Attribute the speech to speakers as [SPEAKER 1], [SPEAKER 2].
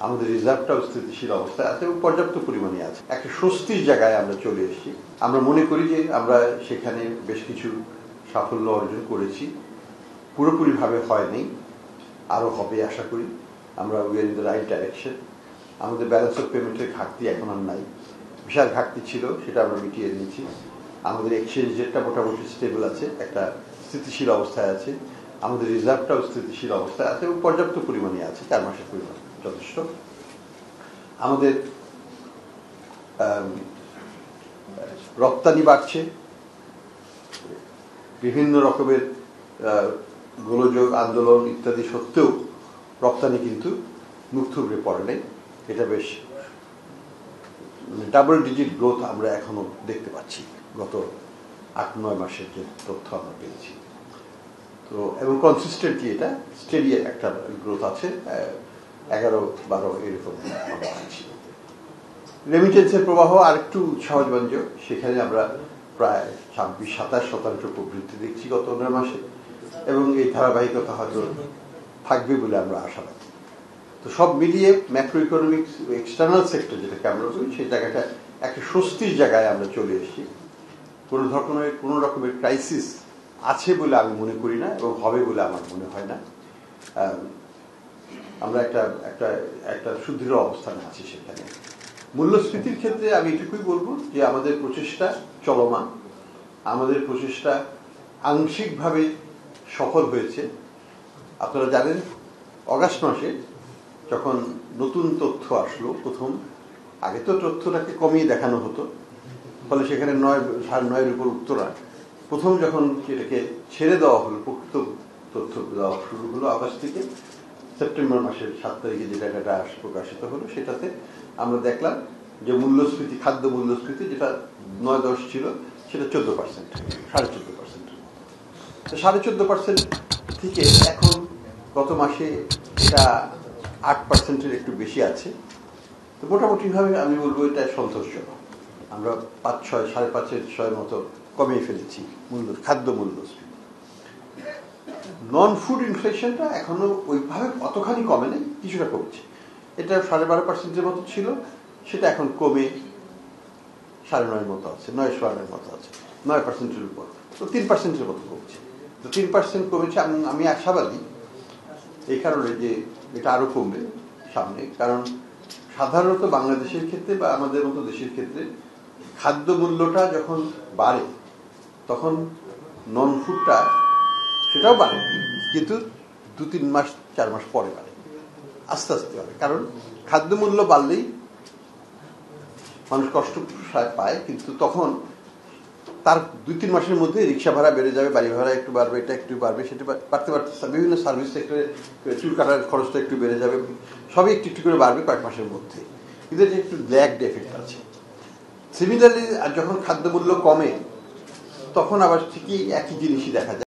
[SPEAKER 1] আমাদের রিজার্ভটাও স্থিতিশীল অবস্থায় আছে এবং পর্যাপ্ত পরিমাণে আছে। একটা স্বস্তির জায়গায় আমরা চলে এসেছি। আমরা মনে করি যে আমরা সেখানে বেশ কিছু সাফল্য অর্জন করেছি, পুরোপুরিভাবে হয়নি, আরও হবে আশা করি। আমরা we are in the right direction. আমাদের ব্যালেন্স অফ পেমেন্টের ঘাটতি এখন আর নাই, বিশাল ঘাটতি ছিল, সেটা আমরা মিটিয়ে নিয়েছি। আমাদের এক্সচেঞ্জ রেটটা মোটামুটি স্টেবল আছে, একটা স্থিতিশীল অবস্থায় আছে। আমাদের রিজার্ভটাও স্থিতিশীল অবস্থায় আছে এবং পর্যাপ্ত পরিমাণে আছে, 4 মাসের পরিমাণ যথেষ্ট। আমাদের রপ্তানি বাড়ছে, বিভিন্ন রকমের গোলযোগ আন্দোলন ইত্যাদি সত্ত্বেও রপ্তানি কিন্তু মুখ থুবড়ে পড়ে নাই। এটা বেশ ডাবল ডিজিট গ্রোথ আমরা এখনো দেখতে পাচ্ছি গত 8-9 মাসের যে তথ্য আমরা পেয়েছি। তো এবং কনসিস্টেন্টলি এটা স্টেডি একটা গ্রোথ আছে, 11-12 এরকম আমরা পাচ্ছি। রেমিটেন্সের প্রবাহ আরেকটু উৎসাহব্যঞ্জক, সেখানে আমরা প্রায় 26-27% প্রবৃদ্ধি দেখছি গত 9 মাসে, এবং এই ধারাবাহিকতা হয়তো থাকবে বলে আমরা আশাবাদী। তো সব মিলিয়ে ম্যাক্রো ইকোনমিক্স এক্সটার্নাল সেক্টর যেটাকে আমরা বলি, সেই জায়গাটা একটা স্বস্তির জায়গায় আমরা চলে এসেছি। কোনো রকমের ক্রাইসিস আছে বলে আমি মনে করি না এবং হবে বলে আমার মনে হয় না। আমরা একটা সুদৃঢ় অবস্থানে আছি সেখানে। মূল্যস্ফীতির ক্ষেত্রে আমি এটুকুই বলবো যে আমাদের প্রচেষ্টা চলমান, আমাদের প্রচেষ্টা আংশিকভাবে সফল হয়েছে। আপনারা জানেন অগাস্ট মাসে যখন নতুন তথ্য আসলো প্রথম, আগে তো তথ্যটাকে কমিয়ে দেখানো হতো, ফলে সেখানে 9.9-এর উপর উত্তর আসে। প্রথম যখন এটাকে ছেড়ে দেওয়া হলো, প্রকৃত তথ্য দেওয়া শুরু হলো আগস্ট থেকে, সেপ্টেম্বর মাসের 7 তারিখে যে ডাটাটা প্রকাশিত হলো, সেটাতে আমরা দেখলাম যে মূল্যস্ফীতি, খাদ্য মূল্যস্ফীতি যেটা 9-10 ছিল, সেটা 14%, 14.5%। তো 14.5% থেকে এখন গত মাসে এটা 8%-এর একটু বেশি আছে। তো মোটামুটিভাবে আমি বলবো এটা সন্তোষজনক। আমরা 5-6.5% মতো কমিয়ে ফেলেছি খাদ্য মূল্যস্ফীতি। নন ফুড ইনফ্লেশনটা এখনো ওইভাবে অতখানি কমে নেই, কিছুটা কমছে। এটা 12.5%-এর মতো ছিল, সেটা এখন কমে 9.5-এর মতো আছে, 9.9-এর মতো আছে, 9%-এর উপর। তো 3%-এর মতো কমছে। তো 3% কমেছে। আমি আশাবাদী এই কারণে যে এটা আরো কমবে সামনে, কারণ সাধারণত বাংলাদেশের ক্ষেত্রে বা আমাদের মতো দেশের ক্ষেত্রে খাদ্য মূল্যটা যখন বাড়ে তখন নন ফুডটা সেটাও বাড়ে, কিন্তু 2-3 মাস 4 মাস পরে বাড়ে, আস্তে আস্তে বাড়ে। কারণ খাদ্য মূল্য বাড়লেই মানুষ কষ্ট পায়, কিন্তু তখন তার 2-3 মাসের মধ্যে রিক্সা ভাড়া বেড়ে যাবে, বাড়ি ভাড়া একটু বাড়বে, এটা একটু বাড়বে, সেটা বাড়তে বাড়তে বিভিন্ন সার্ভিস সেক্টরে চুল কাটার খরচটা একটু বেড়ে যাবে, সবই একটু একটু করে বাড়বে কয়েক মাসের মধ্যে। কিন্তু এটা একটু ল্যাগড এফেক্ট আছে। সিমিলারলি যখন খাদ্যমূল্য কমে তখন আবার ঠিকই একই জিনিসই দেখা যায়।